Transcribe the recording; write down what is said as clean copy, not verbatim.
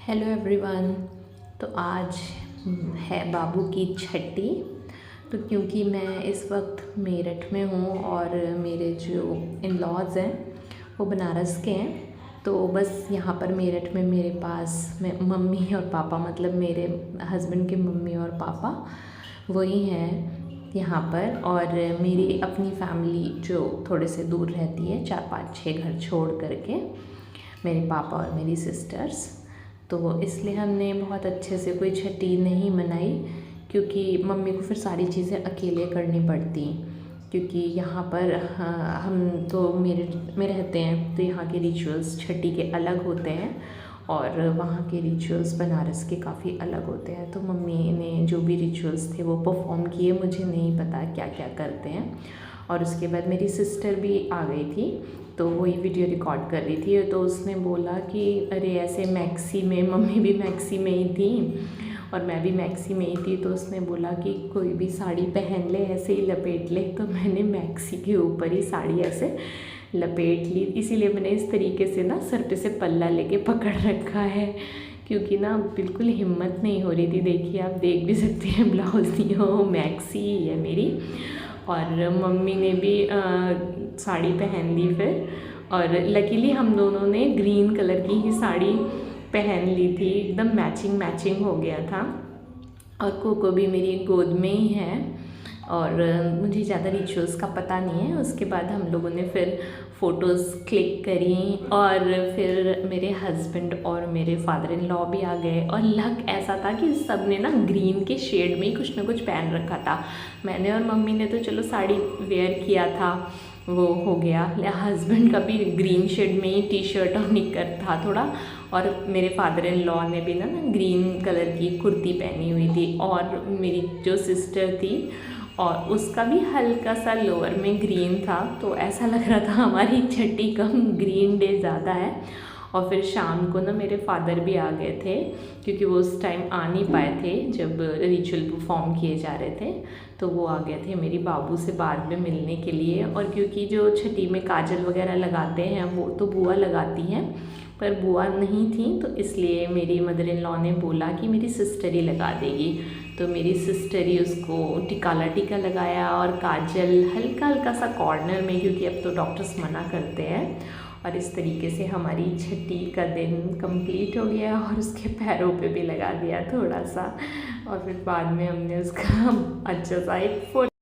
Hello everyone. तो आज है बाबू की छठी। तो क्योंकि मैं इस वक्त मेरठ में हूँ और मेरे जो इन लॉज़ हैं वो बनारस के हैं, तो बस यहाँ पर मेरठ में मेरे पास में मम्मी और पापा, मतलब मेरे हस्बैंड के मम्मी और पापा वही हैं यहाँ पर। और मेरी अपनी फैमिली जो थोड़े से दूर रहती है, 4-5-6 घर छोड़ करके, मेरे पापा और मेरी सिस्टर्स। तो इसलिए हमने बहुत अच्छे से कोई छठी नहीं मनाई, क्योंकि मम्मी को फिर सारी चीज़ें अकेले करनी पड़ती, क्योंकि यहाँ पर हम तो मेरठ में रहते हैं, तो यहाँ के रिचुअल्स छठी के अलग होते हैं और वहाँ के रिचुअल्स बनारस के काफ़ी अलग होते हैं। तो मम्मी ने जो भी रिचुअल्स थे वो परफॉर्म किए, मुझे नहीं पता क्या क्या करते हैं। और उसके बाद मेरी सिस्टर भी आ गई थी, तो वही वीडियो रिकॉर्ड कर रही थी। तो उसने बोला कि अरे ऐसे मैक्सी में, मम्मी भी मैक्सी में ही थी और मैं भी मैक्सी में ही थी, तो उसने बोला कि कोई भी साड़ी पहन ले, ऐसे ही लपेट ले। तो मैंने मैक्सी के ऊपर ही साड़ी ऐसे लपेट ली, इसीलिए मैंने इस तरीके से ना सर पे से पल्ला लेके पकड़ रखा है, क्योंकि ना बिल्कुल हिम्मत नहीं हो रही थी। देखिए, आप देख भी सकते हैं ब्लाउज़ ये हो मैक्सी है मेरी। और मम्मी ने भी साड़ी पहन ली फिर, और लकीली हम दोनों ने ग्रीन कलर की ही साड़ी पहन ली थी, एकदम मैचिंग मैचिंग हो गया था। और कोको भी मेरी गोद में ही है, और मुझे ज़्यादा रिचुअल्स का पता नहीं है। उसके बाद हम लोगों ने फिर फ़ोटोज़ क्लिक करी, और फिर मेरे हस्बैंड और मेरे फादर इन लॉ भी आ गए। और लक ऐसा था कि सब ने ना ग्रीन के शेड में ही कुछ ना कुछ पहन रखा था। मैंने और मम्मी ने तो चलो साड़ी वेयर किया था, वो हो गया। हस्बैंड का भी ग्रीन शेड में ही टी शर्ट और निकर था थोड़ा, और मेरे फादर इन लॉ ने भी ना ग्रीन कलर की कुर्ती पहनी हुई थी। और मेरी जो सिस्टर थी और उसका भी हल्का सा लोअर में ग्रीन था, तो ऐसा लग रहा था हमारी छठी कम ग्रीन डे ज़्यादा है। और फिर शाम को ना मेरे फादर भी आ गए थे, क्योंकि वो उस टाइम आ नहीं पाए थे जब रिचुअल परफॉर्म किए जा रहे थे। तो वो आ गए थे मेरी बाबू से बाद में मिलने के लिए। और क्योंकि जो छठी में काजल वगैरह लगाते हैं वो तो बुआ लगाती हैं, पर बुआ नहीं थी, तो इसलिए मेरी मदर इन लॉ ने बोला कि मेरी सिस्टर ही लगा देगी। तो मेरी सिस्टर ही उसको टिकाला टीका लगाया और काजल हल्का हल्का सा कॉर्नर में, क्योंकि अब तो डॉक्टर्स मना करते हैं। और इस तरीके से हमारी छठी का दिन कंप्लीट हो गया, और उसके पैरों पे भी लगा दिया थोड़ा सा। और फिर बाद में हमने उसका अच्छा सा एक